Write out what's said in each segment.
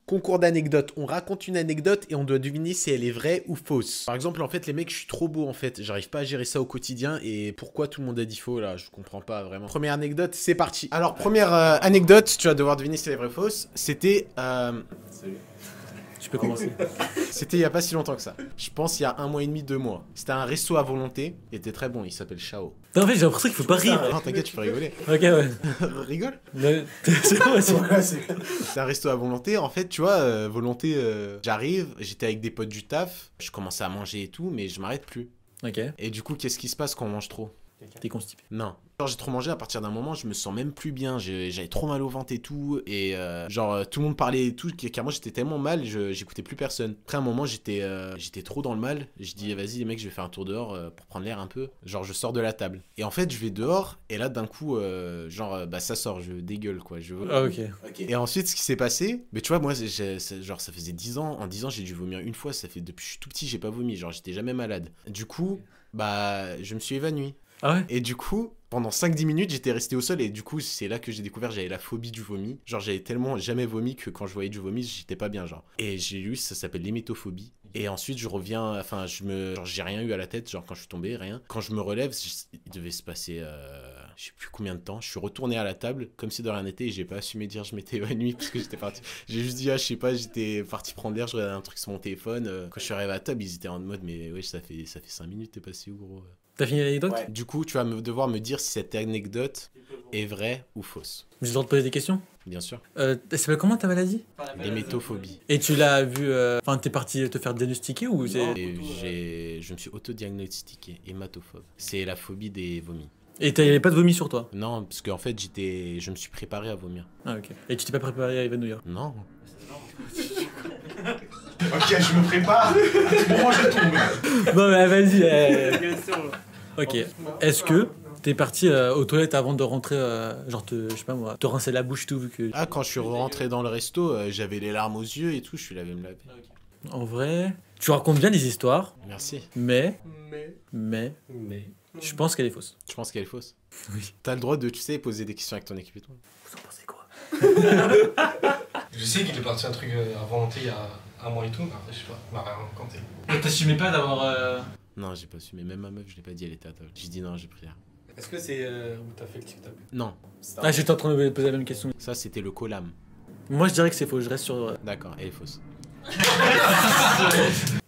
Concours d'anecdotes. On raconte une anecdote et on doit deviner si elle est vraie ou fausse. Par exemple, en fait, les mecs, je suis trop beau en fait. J'arrive pas à gérer ça au quotidien. Et pourquoi tout le monde a dit faux là? Je comprends pas vraiment. Première anecdote, c'est parti. Alors, première anecdote, tu vas devoir deviner si elle est vraie ou fausse. C'était. Salut. Tu peux commencer. C'était il y a pas si longtemps que ça. Je pense il y a 1 mois et demi, 2 mois. C'était un resto à volonté. Il était très bon. Il s'appelle Chao. Non, en fait, j'ai l'impression qu'il faut pas rire. Non, t'inquiète, tu peux rigoler. Ok, ouais. Rigole. C'est quoi, C'est un resto à volonté. En fait, tu vois, volonté, j'arrive, j'étais avec des potes du taf. Je commençais à manger et tout, mais je m'arrête plus. Ok. Et du coup, qu'est-ce qui se passe quand on mange trop? T'es constipé. Non. Genre j'ai trop mangé, à partir d'un moment je me sens même plus bien, j'avais trop mal au ventre et tout, et genre tout le monde parlait et tout, car moi j'étais tellement mal, j'écoutais plus personne. Après un moment j'étais trop dans le mal, je dis vas-y les mecs je vais faire un tour dehors pour prendre l'air un peu, genre je sors de la table. Et en fait je vais dehors, et là d'un coup bah ça sort, je dégueule quoi. Ah ok. Et ensuite ce qui s'est passé, mais tu vois moi genre ça faisait 10 ans, en 10 ans j'ai dû vomir une fois, ça fait depuis que je suis tout petit j'ai pas vomi, genre j'étais jamais malade. Du coup bah je me suis évanoui. Ah ouais? Et du coup, pendant 5-10 minutes, j'étais resté au sol et du coup, c'est là que j'ai découvert j'avais la phobie du vomi. Genre, j'avais tellement jamais vomi que quand je voyais du vomi, j'étais pas bien, genre. Et j'ai lu, ça s'appelle l'hémétophobie. Et ensuite, je reviens, enfin, genre, j'ai rien eu à la tête, genre, quand je suis tombé, rien. Quand je me relève, il devait se passer, je sais plus combien de temps. Je suis retourné à la table, comme si de rien n'était, et j'ai pas assumé dire je m'étais évanoui parce que j'étais parti. J'ai juste dit, ah, je sais pas, j'étais parti prendre l'air, je regardais un truc sur mon téléphone. Quand je suis arrivé à la table, ils étaient en mode, mais ouais, ça fait 5 minutes, t'es passé où, gros? T'as fini l'anecdote? Ouais. Du coup, tu vas devoir me dire si cette anecdote est vraie ou fausse. J'ai le droit de poser des questions? Bien sûr. Elle s'appelle comment ta maladie? L'hémétophobie. Et tu l'as vu... Enfin, t'es parti te faire diagnostiquer ou c'est... Et je me suis autodiagnostiqué hématophobe. C'est la phobie des vomis. Et t'avais pas de vomi sur toi? Non, parce qu'en fait, je me suis préparé à vomir. Ah ok. Et tu t'es pas préparé à évanouir? Non. Ok, je me prépare. Bon, moi je tombe. Non mais vas-y. Ok. Est-ce que t'es parti aux toilettes avant de rentrer, genre je sais pas moi, te rincer la bouche et tout vu que... Ah, quand je suis rentré dans le resto, j'avais les larmes aux yeux et tout, je suis allé me laver. En vrai, tu racontes bien les histoires, Merci. mais je pense qu'elle est fausse. Tu penses qu'elle est fausse? Oui. T'as le droit de, tu sais, poser des questions avec ton équipe et tout. Vous en pensez quoi? Je sais qu'il est parti un truc à volonté il y a 1 mois et tout, mais après je sais pas, il m'a rien raconté. T'assumais pas d'avoir... Non, j'ai pas su, mais même ma meuf, je l'ai pas dit, elle était à table. J'ai dit non, j'ai pris rien. Est-ce que c'est où t'as fait le TikTok? Non, Ah, j'étais en train de poser la même question. ça c'était le colam. Moi je dirais que c'est faux, je reste sur... D'accord, elle est fausse.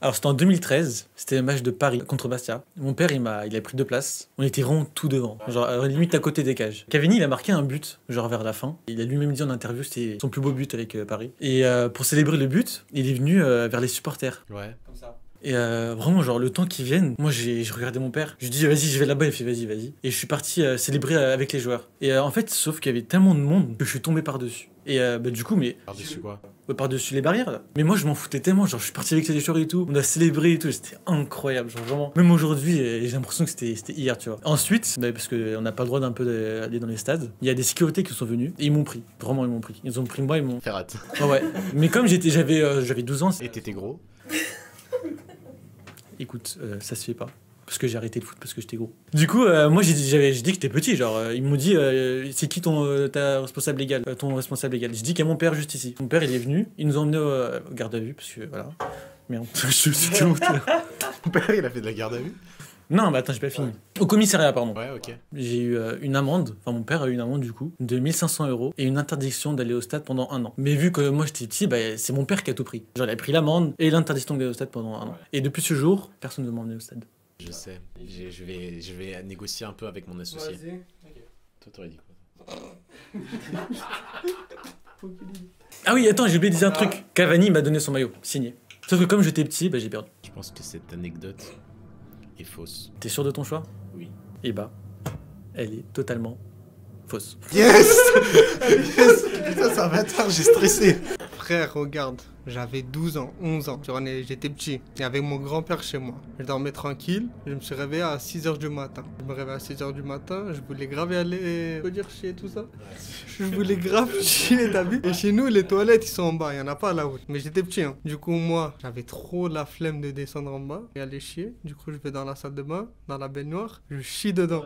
Alors c'était en 2013, c'était un match de Paris contre Bastia. Mon père il a pris 2 places, on était vraiment tout devant, genre limite à côté des cages. Cavani il a marqué un but, genre vers la fin. Il a lui-même dit en interview c'était son plus beau but avec Paris. Et pour célébrer le but, il est venu vers les supporters. Ouais. Comme ça. Et vraiment genre le temps qu'ils viennent, moi j'ai regardé mon père, je lui dis vas-y je vais là-bas, il fait vas-y. Et je suis parti célébrer avec les joueurs. Et en fait sauf qu'il y avait tellement de monde que je suis tombé par-dessus. Et bah du coup mais... Par-dessus quoi? Par-dessus les barrières là. Mais moi je m'en foutais tellement, genre je suis parti avec les joueurs et tout, on a célébré et tout, c'était incroyable, genre vraiment. Même aujourd'hui j'ai l'impression que c'était hier tu vois. Ensuite, bah, parce qu'on n'a pas le droit d'un peu d'aller dans les stades, il y a des sécurités qui sont venus et ils m'ont pris, vraiment ils m'ont pris. Ils ont pris moi, ils m'ont... Ferrat. Ah ouais, mais comme j'avais 12 ans... Et t'étais gros? Écoute, ça se fait pas. Parce que j'ai arrêté le foot parce que j'étais gros. Du coup, moi j'ai dit que j'étais petit, genre ils m'ont dit c'est qui ta responsable légal, ton responsable légal. J'ai dit qu'il y a mon père juste ici. Mon père il est venu, il nous a emmenés au garde à vue parce que voilà. Merde, c'était honte. Mon père il a fait de la garde à vue? Non, mais attends, j'ai pas fini. Au commissariat, pardon. Ouais, ok. J'ai eu une amende, enfin mon père a eu une amende du coup, de 1 500 € et une interdiction d'aller au stade pendant 1 an. Mais vu que moi j'étais petit, bah, c'est mon père qui a tout pris. Genre il a pris l'amende et l'interdiction d'aller au stade pendant 1 an. Et depuis ce jour, personne ne m'a emmené au stade. Je sais. Je vais négocier un peu avec mon associé. Vas-y. Okay. Toi, t'aurais dit quoi? Ah oui, attends, j'ai oublié de dire un truc. Cavani m'a donné son maillot, signé. Sauf que comme j'étais petit, bah, j'ai perdu. Je pense que cette anecdote est fausse. T'es sûr de ton choix? Oui. Et bah, elle est totalement fausse. Yes. Yes. Putain, c'est un bâtard, j'ai stressé. Frère, regarde. J'avais 12 ans, 11 ans. J'étais petit. Et avec mon grand-père chez moi. Je dormais tranquille. Je me suis réveillé à 6h du matin. Je me réveille à 6h du matin. Je voulais grave y aller. Faut dire chier, tout ça. Je voulais grave chier, t'as vu? Et chez nous, les toilettes, ils sont en bas. Il y en a pas à la route. Mais j'étais petit, hein. Du coup, moi, j'avais trop la flemme de descendre en bas et aller chier. Du coup, je vais dans la salle de bain, dans la baignoire. Je chie dedans.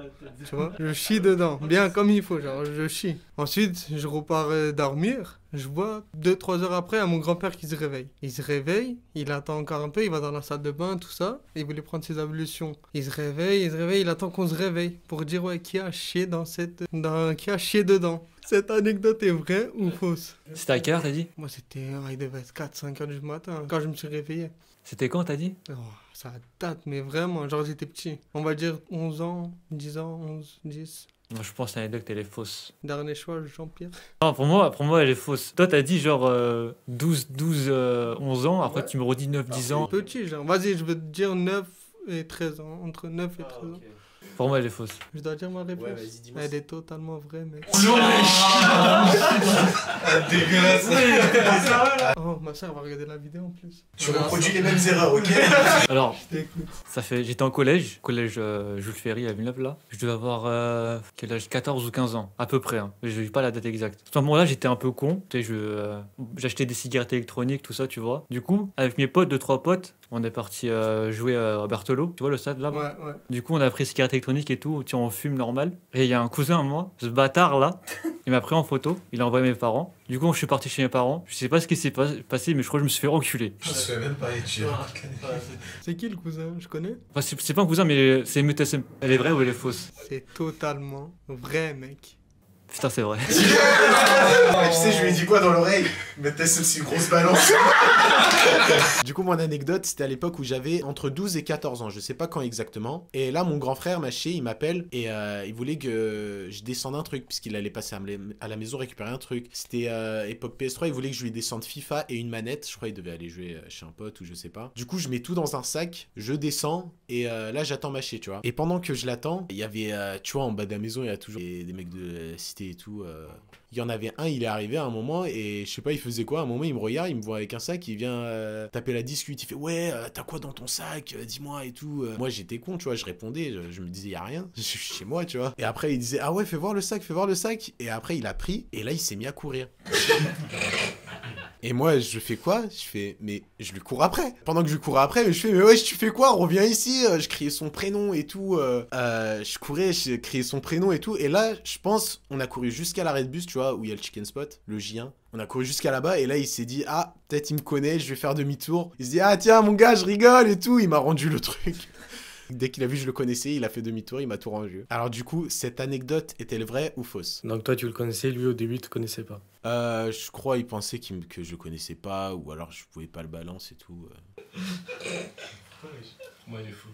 Tu vois? Je chie dedans. Bien comme il faut, genre, je chie. Ensuite, je repars dormir. Je vois 2-3 heures après à mon grand-père qui se réveille. Il se réveille, il attend encore un peu, il va dans la salle de bain, tout ça, et il voulait prendre ses ablutions. Il se réveille, il attend qu'on se réveille pour dire ouais, qui a chié qui a chié dedans. Cette anecdote est vraie ou fausse? C'était à quelle heure, t'as dit? Moi, il devait être 4-5 heures du matin quand je me suis réveillé. C'était quand, t'as dit? Oh, ça date, mais vraiment, genre j'étais petit. On va dire 11 ans, 10 ans, 11, 10. Non, je pense que l'anecdote, elle est fausse. Dernier choix, Jean-Pierre. Non, pour moi, elle est fausse. Toi, t'as dit genre 11 ans, après Ouais. tu me redis 9, 10 ans. Petit, genre. Vas-y, je veux te dire 9 et 13 ans. Entre 9 et 13 ans. Pour moi, elle est fausse. Je dois dire ma réponse. Ouais, vas-y, dis-moi. Elle est totalement vraie, mec. Dégueulasse. Oh, ma soeur va regarder la vidéo en plus. Tu reproduis les mêmes erreurs, ok? Alors, Je t'écoute. j'étais en collège Jules Ferry à Villeneuve là. Je devais avoir quel âge, 14 ou 15 ans, à peu près. Hein. Je n'ai pas la date exacte. À ce moment-là, j'étais un peu con. Tu sais, j'achetais des cigarettes électroniques, tout ça, tu vois. Du coup, avec mes potes, 2-3 potes, on est parti jouer à Berthelot, tu vois le stade là. Ouais. Du coup, on a pris cigarettes électroniques et tout, tiens, on fume normal. Et il y a un cousin à moi, ce bâtard là, il m'a pris en photo, il a envoyé mes parents. Du coup, je suis parti chez mes parents. Je sais pas ce qui s'est passé, mais je crois que je me suis fait enculer. Je sais même pas étudier. C'est qui le cousin? Je connais? Enfin, c'est pas un cousin, mais c'est MTSM. Elle est vraie ou elle est fausse? C'est totalement vrai, mec. Putain, c'est vrai. Tu sais, je lui ai dit quoi dans l'oreille? Mais t'es aussi une grosse balance. Du coup, mon anecdote, c'était à l'époque où j'avais entre 12 et 14 ans, je sais pas quand exactement. Et là, mon grand frère, Maché, il m'appelle et il voulait que je descende un truc, puisqu'il allait passer à la maison récupérer un truc. C'était époque PS3, il voulait que je lui descende FIFA et une manette. Je crois qu'il devait aller jouer chez un pote ou je sais pas. Du coup, je mets tout dans un sac, je descends et là, j'attends Maché, tu vois. Et pendant que je l'attends, il y avait, tu vois, en bas de la maison, il y a toujours des mecs de cité et tout. Il y en avait un, il est arrivé à un moment et je sais pas, il faisait quoi. À un moment, il me regarde, il me voit avec un sac, il vient taper la discute. Il fait ouais, t'as quoi dans ton sac? Dis-moi et tout. Moi, j'étais con, tu vois, je répondais, je me disais y a rien, je suis chez moi, tu vois. Et après, il disait ah ouais, fais voir le sac, fais voir le sac. Et après, il a pris et là, il s'est mis à courir. Et moi, je fais quoi? Je fais, mais je lui cours après. Pendant que je lui cours après, je fais, mais wesh, tu fais quoi? Reviens ici. Je criais son prénom et tout. Je courais, je criais son prénom et tout. Et là, je pense, on a couru jusqu'à l'arrêt de bus, tu vois, où il y a le chicken spot, le J1. On a couru jusqu'à là-bas et là, il s'est dit, ah, peut-être il me connaît, je vais faire demi-tour. Il se dit, ah, tiens, mon gars, je rigole et tout. Il m'a rendu le truc. Dès qu'il a vu que je le connaissais, il a fait demi-tour, il m'a tout rendu. Alors du coup, cette anecdote est-elle vraie ou fausse? Donc toi tu le connaissais, lui au début tu connaissais pas. Je crois il pensait que je le connaissais pas, ou alors je pouvais pas le balancer et tout. Moi il est fou.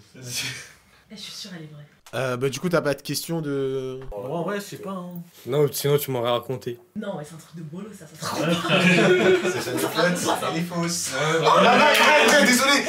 Je suis sûre, elle est vraie. Bah du coup, t'as pas de question de... Bon, ouais, je sais pas. Hein. Non, sinon tu m'aurais raconté. Non, ouais, c'est un truc de bolo, ça se Cette anecdote, elle est fausse. Désolé.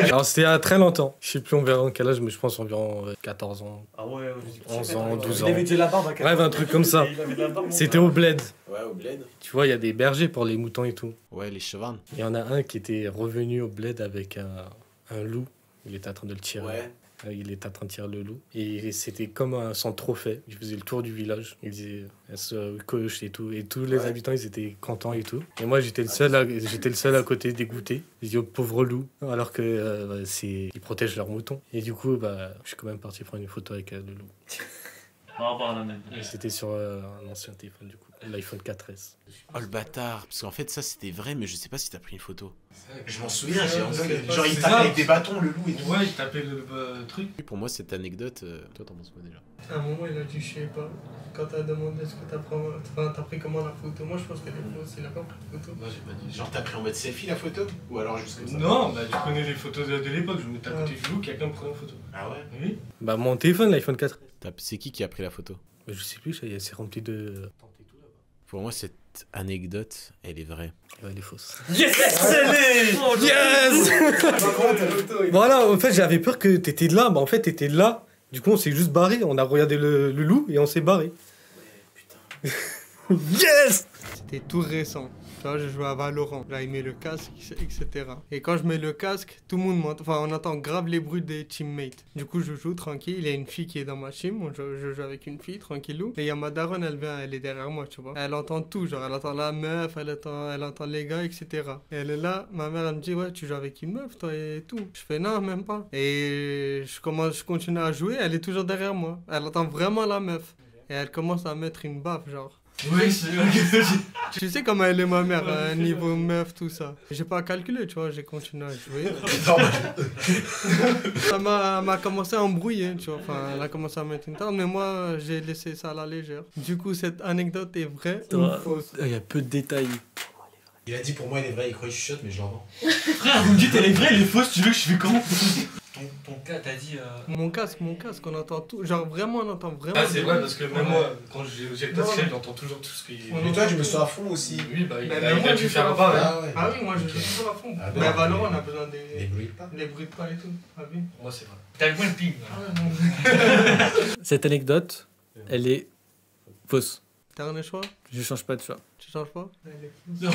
Alors c'était il y a très longtemps. Je sais plus environ quel âge, mais je pense environ 14 ans. Ah ouais, 11 ans, 12 ans. Il avait déjà la barbe à 14 Bref, un truc comme ça. Il avait de la barbe, mon C'était frère. au bled. Ouais, au bled. Tu vois, il y a des bergers pour les moutons et tout. Ouais, les chevarnes. Il y en a un qui était revenu au bled avec un loup. Il était en train de le tirer. Ouais. Il était en train de tirer le loup. Et c'était comme son trophée. Il faisait le tour du village. Il disait coche et tout. Et tous les habitants, ils étaient contents et tout. Et moi, j'étais le seul à côté dégoûté. Je dis, oh, pauvre loup. Alors que ils protègent leurs moutons. Et du coup, je suis quand même parti prendre une photo avec le loup. Par rapport à la même. Et c'était sur un ancien téléphone, du coup. L'iPhone 4S. Oh le bâtard. Parce qu'en fait, ça c'était vrai, mais je sais pas si t'as pris une photo. Je m'en souviens, genre, il tapait avec des bâtons, le loup et tout. Ouais, il tapait le truc. Pour moi, cette anecdote, toi t'en penses quoi déjà? À un moment, il a dit, je sais pas. Quand t'as demandé ce que t'as pris comment la photo, moi je pense qu'elle est fausse, il a pas pris de photo. Moi, j'ai pas dit. Genre t'as pris en mode selfie la photo? Ou alors juste comme ça? Non, tu connais les photos de l'époque. Je me mettais à côté du loup, quelqu'un me prenait en photo. Ah ouais? Oui. Mon téléphone, l'iPhone 4. C'est qui a pris la photo? Mais je sais plus, c'est rempli de. Pour moi, cette anecdote, elle est vraie. Ouais, elle est fausse. Yes! Yes! Voilà, en fait, j'avais peur que t'étais là. En fait, t'étais là. Du coup, on s'est juste barré. On a regardé le loup et on s'est barré. Yes! c'était tout récent. Tu vois, je jouais à Valorant. J'avais mis le casque, etc. Et quand je mets le casque, tout le monde m'entend. Enfin, on entend grave les bruits des teammates. Du coup, je joue tranquille. Il y a une fille qui est dans ma team. Je joue avec une fille, tranquillou. Et il y a ma daronne, elle est derrière moi, tu vois. Elle entend tout, genre, elle entend la meuf, elle entend les gars, etc. Et elle est là, ma mère, elle me dit, ouais, tu joues avec une meuf, toi, et tout. Je fais, non, même pas. Et je continue à jouer, elle est toujours derrière moi. Elle entend vraiment la meuf. Et elle commence à mettre une baffe, genre. Oui, c'est vrai. Tu sais comment elle est ma mère, niveau meuf, tout ça. J'ai pas calculé, tu vois, j'ai continué à jouer. Elle m'a commencé à embrouiller, tu vois. Enfin, elle a commencé à mettre une table, mais moi, j'ai laissé ça à la légère. Du coup, cette anecdote est vraie ou fausse? Il y a peu de détails. Il a dit pour moi elle est vraie, il croit que je chuchote, mais je l'entends. Frère, vous me dites elle est vraie, elle est fausse, tu veux que je fais comment? Ton cas, t'as dit. Mon casque, on entend tout. Genre, vraiment, on entend vraiment. Ah, c'est vrai, parce que même moi, quand j'ai le casque, j'entends toujours tout ce qui est. Mais toi, tu me sors à fond aussi. Oui, bah, il Mais a moi, dû je faire fais un pas, à hein. ouais. Ah oui, moi, je joue toujours à fond. Ah, Mais à Valorant, on a besoin Les des bruits de pas. les bruits de pas et tout. Ah oui. Moi, c'est vrai. T'as moins le ping. là. Cette anecdote, elle est fausse. Dernier choix? Je change pas de choix. Tu changes pas? J'étais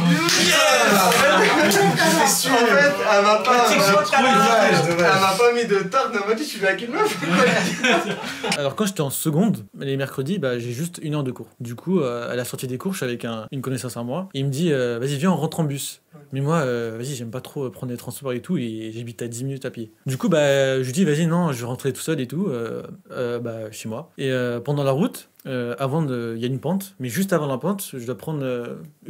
sûr. En fait, elle m'a pas, Dommage. elle m'a pas mis de tarte, elle m'a dit, tu veux avec une meuf? Alors quand j'étais en seconde, les mercredis, bah, j'ai juste 1 heure de cours. Du coup, à la sortie des cours, je suis avec une connaissance à moi. Et il me dit, vas-y, viens, on rentre en bus. Mais moi, vas-y, j'aime pas trop prendre les transports et tout, et j'habite à 10 minutes à pied. Du coup, bah, je lui dis, vas-y, non, je vais rentrer tout seul et tout, bah, chez moi. Et pendant la route, il y a une pente, mais juste avant la pente, je dois prendre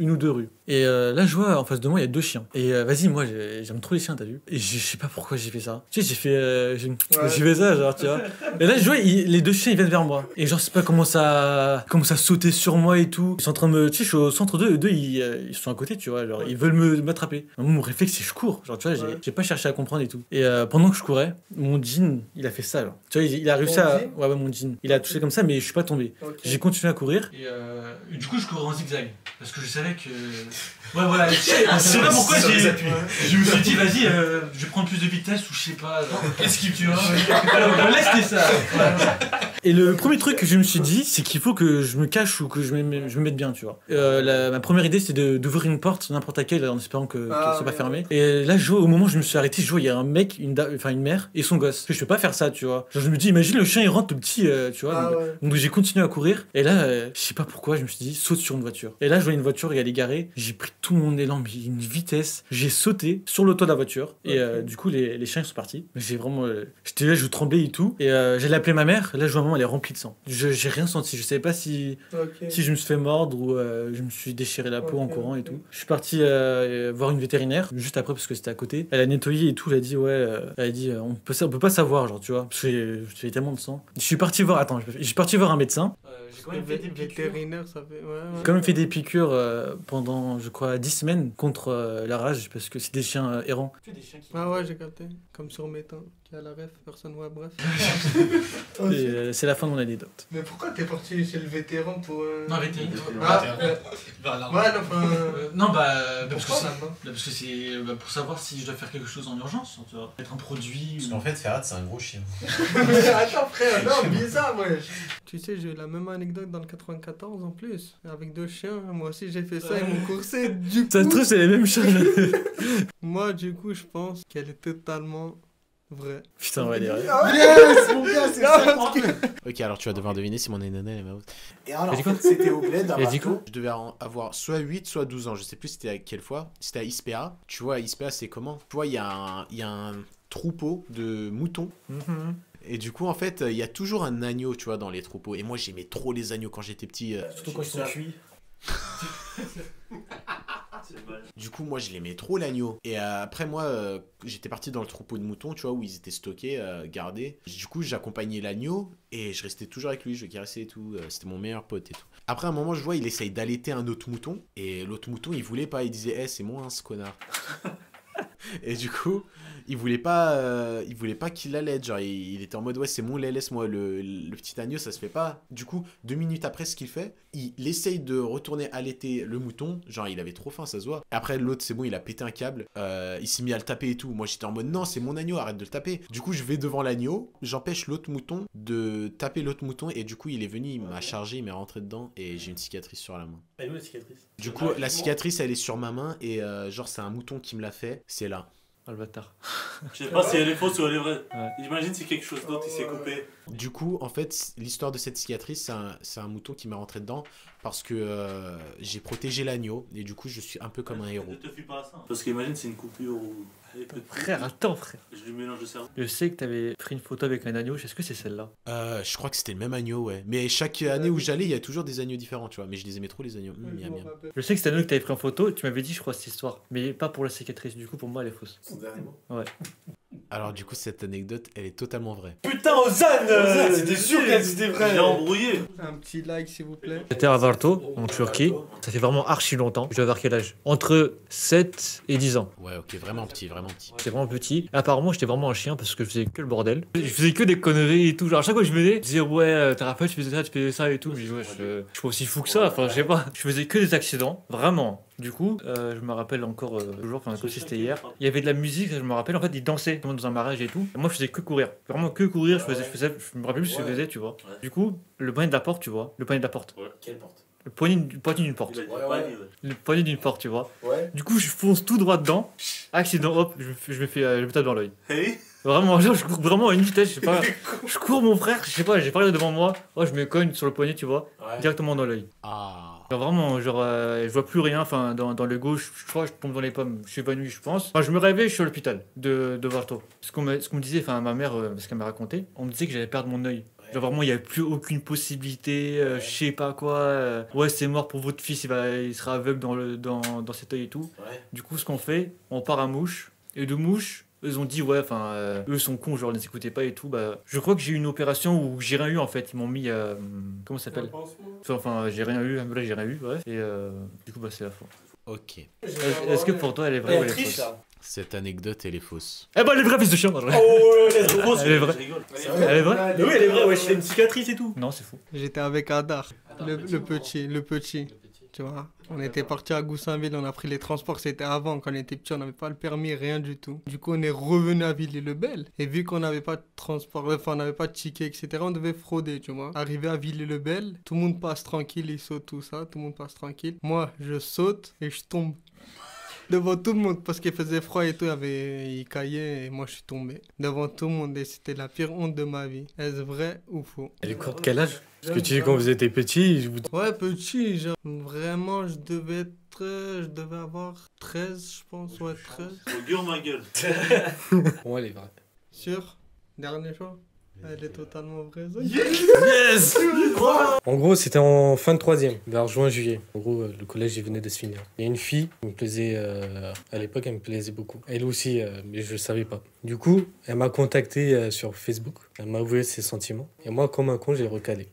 1 ou 2 rues. Et là, je vois en face de moi, il y a 2 chiens. Et vas-y, moi, j'aime trop les chiens, t'as vu? Et je sais pas pourquoi j'ai fait ça. Tu sais, j'ai fait ça, genre, tu vois. Et là, je vois, les 2 chiens, ils viennent vers moi. Et genre, je sais pas comment ça sauter sur moi et tout. Ils sont en train de me. Tu sais, je suis au centre d'eux, ils sont à côté, tu vois. Genre, ils veulent m'attraper. Mon réflexe, c'est je cours. Genre, tu vois, j'ai pas cherché à comprendre et tout. Et pendant que je courais, mon jean, il a fait ça, genre. Tu vois, il a réussi à. Ouais, mon jean. Il a touché comme ça, mais je suis pas tombé. Okay. J'ai continué à courir. Et du coup, je courais en zigzag. Parce que je savais que. Ouais, voilà. Je sais pas pourquoi je me suis dit, vas-y, je vais prendre plus de vitesse ou je sais pas. Esquive, tu vois. Laisse ça. Et le premier truc que je me suis dit, c'est qu'il faut que je me cache ou que je me mette bien, tu vois. Ma première idée, c'était d'ouvrir une porte, n'importe laquelle, en espérant qu'elle soit pas fermée. Et là, au moment où je me suis arrêté, je vois, il y a un mec, une mère et son gosse. Je peux pas faire ça, tu vois. Genre, je me dis, imagine le chien, il rentre tout petit, tu vois. Donc j'ai continué à courir. Et là, je sais pas pourquoi, je me suis dit, saute sur une voiture. Et là, je vois une voiture, elle est garée. J'ai pris tout mon élan, mais une vitesse. J'ai sauté sur le toit de la voiture. Et du coup, les chiens, ils sont partis. J'ai vraiment. J'étais là, je tremblais et tout. Et j'allais appeler ma mère. Là, je vois maman, elle est remplie de sang. J'ai rien senti. Je savais pas si je me suis fait mordre ou je me suis déchiré la peau en courant et tout. Je suis parti voir une vétérinaire juste après parce que c'était à côté. Elle a nettoyé et tout. Elle a dit, elle a dit, on peut pas savoir, genre, tu vois. Parce que j'avais tellement de sang. Je suis parti voir un médecin. J'ai quand même fait des piqûres. Vétérinaire, ça fait. J'ai quand même fait des piqûres pendant, je crois, 10 semaines contre la rage parce que c'est des chiens errants. Ah ouais, j'ai capté. Comme sur Métain, qui a la ref, personne, ouais, bref. Et, c'est la fin de mon anecdote. Mais pourquoi t'es parti chez le vétéran pour. Non, vétérinaire. Ouais, enfin. Non, parce que Pourquoi c'est. Parce que c'est pour savoir si je dois faire quelque chose en urgence, tu vois. Mettre un produit. Parce qu'en fait, Ferhat, c'est un gros chien. Mais attends, frère, non, bizarre, ouais. Tu sais, j'ai eu la même anecdote dans le 94 en plus, avec 2 chiens. Moi aussi, j'ai fait ça, ils m'ont coursé. Du coup, Ça se trouve, c'est les mêmes choses. moi, du coup, je pense qu'elle est totalement vraie. Putain, on va dire. Yes, mon gars, c'est ça. Ok, alors tu vas devoir deviner si mon nana elle est ma haute. Et alors, Elle dit en fait, c'était au bled. Elle dit quoi? Je devais avoir soit 8, soit 12 ans. Je sais plus c'était à quelle fois. C'était à Ispea. Tu vois, Ispea, c'est comment? Tu vois, il y a un troupeau de moutons. Et du coup, en fait, il y a toujours un agneau, tu vois, dans les troupeaux. Et moi, j'aimais trop les agneaux quand j'étais petit. Surtout quand ils sont cuits. Du coup, moi, je l'aimais trop l'agneau. Et après, moi, j'étais parti dans le troupeau de moutons, tu vois, où ils étaient stockés, gardés. Du coup, j'accompagnais l'agneau et je restais toujours avec lui, je le caressais et tout. C'était mon meilleur pote et tout. Après, à un moment, je vois, il essaye d'allaiter un autre mouton. Et l'autre mouton, il voulait pas. Il disait, c'est moi, ce connard. Et du coup, il voulait pas qu'il l'allaite. Genre, il était en mode, ouais, c'est mon lait, laisse-moi. Le petit agneau, ça se fait pas. Du coup, 2 minutes après ce qu'il fait, il essaye de retourner allaiter le mouton. Genre, il avait trop faim, ça se voit. Après, l'autre, c'est bon, il a pété un câble. Il s'est mis à le taper et tout. Moi, j'étais en mode, non, c'est mon agneau, arrête de le taper. Du coup, je vais devant l'agneau. J'empêche l'autre mouton de taper l'autre mouton. Et du coup, il est venu, il m'a chargé, il m'est rentré dedans. Et j'ai une cicatrice sur la main. Elle est où la cicatrice? Du coup, la cicatrice, elle est sur ma main et genre, c'est un mouton qui me l'a fait. C'est là. Oh le bâtard. Je sais pas si elle est fausse ou elle est vraie. Ouais. J'imagine c'est quelque chose d'autre, il s'est coupé. Du coup, en fait, l'histoire de cette cicatrice, c'est un mouton qui m'est rentré dedans parce que j'ai protégé l'agneau et du coup, je suis un peu comme un héros. Ne te fie pas à ça. Parce qu'imagine c'est une coupure ou. Frère, attends frère. Je lui mélange le cerveau. Je sais que t'avais pris une photo avec un agneau, est-ce que c'est celle-là? Je crois que c'était le même agneau, ouais. Mais chaque année où j'allais, il y a toujours des agneaux différents, tu vois. Mais je les aimais trop, les agneaux. Miam, miam. Je sais que c'était un agneau que t'avais pris en photo, tu m'avais dit, je crois, cette histoire. Mais pas pour la cicatrice, du coup, pour moi, elle est fausse. Son dernier mot. Ouais. Alors, du coup, cette anecdote, elle est totalement vraie. Putain, Ozan c'était sûr qu'elle était vraie. J'ai embrouillé. Un petit like s'il vous plaît. J'étais à Varto, en Turquie. Ça fait vraiment archi longtemps. Je dois avoir quel âge? Entre 7 et 10 ans. Ouais, ok, vraiment petit, vraiment petit. J'étais vraiment petit. Apparemment, j'étais vraiment un chien parce que je faisais que le bordel. Je faisais que des conneries et tout. Genre, à chaque fois que je venais, je disais, ouais, t'as rappelé, tu faisais ça et tout. Mais ouais, je suis pas aussi fou que ça. Enfin, je sais pas. Je faisais que des accidents. Vraiment. Du coup, je me rappelle encore toujours, enfin, comme si c'était hier. Il y avait de la musique, je me rappelle, en fait, ils dansaient dans un mariage et tout. Et moi, je faisais que courir. Vraiment que courir. Je me rappelle plus ce que je faisais, tu vois. Ouais. Du coup, le poignet de la porte, tu vois. Le poignet de la porte. Quelle porte? Le poignet d'une porte. Il a dit Ouais, pas ouais. dit, ouais. Le poignet d'une porte, tu vois. Ouais. Du coup, je fonce tout droit dedans. Accident, hop, je me tape dans l'œil. Hey. Vraiment, genre, je cours vraiment à une vitesse, je sais pas. Je cours mon frère, je sais pas, j'ai pas regardé devant moi. Oh, je me cogne sur le poignet, tu vois, Ouais. directement dans l'œil. Ah. Genre vraiment, genre, je vois plus rien, enfin, dans le gauche, je crois que je tombe dans les pommes, je suis évanoui, je pense. Enfin, je me réveille, je suis à l'hôpital de Varto. Ce qu'on me disait, enfin, ma mère, ce qu'elle m'a raconté, on me disait que j'allais perdre mon œil. Genre vraiment, il n'y avait plus aucune possibilité, je sais pas quoi. Ouais, c'est mort pour votre fils, il sera aveugle dans cet œil et tout. Ouais. Du coup, ce qu'on fait, on part à Mouche. Et de Mouche, ils ont dit, ouais, enfin, eux sont cons, genre, ne les écoutez pas et tout. Bah, je crois que j'ai eu une opération où j'ai rien eu en fait. Ils m'ont mis. Comment ça s'appelle? Enfin, j'ai rien eu, là, j'ai rien eu, bref. Et du coup, bah, c'est la fin. Ok. Est-ce que pour toi, elle est vraie ou elle est fausse? Cette anecdote, elle est fausse. Eh bah, elle est vraie, fils de chien! Non, je rigole. Oh, let's go. Elle est vraie. Je rigole. Elle est vraie? Mais oui, elle est vraie, ouais, il a une cicatrice et tout. Non, c'est faux. J'étais avec Adar, le petit. Tu vois, on était parti à Goussainville, on a pris les transports, c'était avant, quand on était petit, on n'avait pas le permis, rien du tout. Du coup, on est revenu à Villiers-le-Bel, et vu qu'on n'avait pas de transport, enfin, on n'avait pas de ticket, etc., on devait frauder, tu vois. Arrivé à Villiers-le-Bel, tout le monde passe tranquille, il saute, tout ça, tout le monde passe tranquille. Moi, je saute et je tombe. Devant tout le monde, parce qu'il faisait froid et tout, il caillait, et moi, je suis tombé. Devant tout le monde, et c'était la pire honte de ma vie. Est-ce vrai ou faux? Elle est courte, quel âge? Parce que tu dis quand vous étiez petit, je vous Ouais, petit, genre, vraiment, je devais avoir 13, je pense, ouais, 13. Gueule ma gueule. Pour moi, elle est vraie. Sûr? Dernier choix? Elle est totalement vraie, ça. Yes. En gros, c'était en fin de troisième, vers juin-juillet. En gros, le collège, il venait de se finir. Il y a une fille qui me plaisait, à l'époque, elle me plaisait beaucoup. Elle aussi, mais je ne savais pas. Du coup, elle m'a contacté sur Facebook. Elle m'a avoué ses sentiments. Et moi, comme un con, j'ai recalé.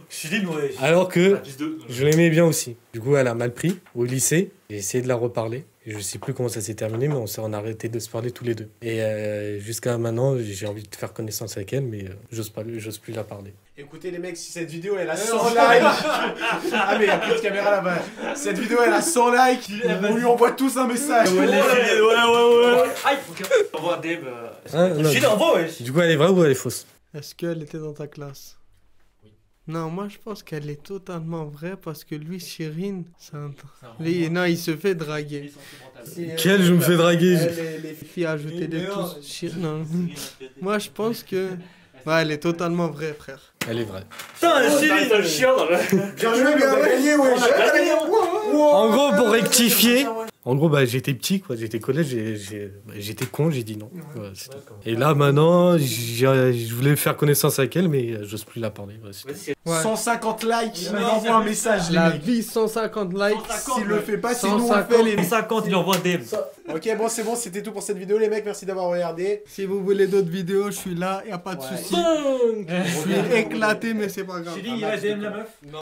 Chine, ouais. Alors que je l'aimais bien aussi. Du coup, elle a mal pris au lycée. J'ai essayé de la reparler. Et je sais plus comment ça s'est terminé, mais on a arrêté de se parler tous les deux. Et jusqu'à maintenant, j'ai envie de faire connaissance avec elle, mais j'ose plus la parler. Écoutez les mecs, si cette vidéo elle a 100 likes. Ah mais il y a plus de caméra là-bas. Cette vidéo elle a 100 likes. On lui envoie tous un message. Ouais. Aïe, ok. On va Deb. Non, Chine, envoie, ouais. du coup, elle est vraie ou elle est fausse? Est-ce qu'elle était dans ta classe? Non, moi je pense qu'elle est totalement vraie parce que lui, Chirine, c'est un... Lui, non, il se fait draguer. Quel je me fais draguer? Les filles ajoutaient des tous. Non. Moi je pense que... Ouais, elle est totalement vraie, frère. Elle est vraie. Putain, Chine, le chien. Bien joué, mais on a gagné, ouais. En gros, pour rectifier, en gros, bah, j'étais petit, quoi. J'étais collège, j'étais con, j'ai dit non. Ouais, c'est tout. Et là, maintenant, je voulais faire connaissance avec elle, mais j'ose plus la parler. Ouais, c'est tout. Ouais. 150 likes. Il m'envoie un message, les La mecs. vie, 150 likes. S'il le fait pas, c'est nous on le 150. fait, les mecs. 50, il envoie Deb. Ok, bon, c'est bon, c'était tout pour cette vidéo, les mecs. Merci d'avoir regardé. Si vous voulez d'autres vidéos, je suis là, y a pas de Ouais. souci. Je suis éclaté, mais c'est pas grave. J'ai dit, il a DM la meuf.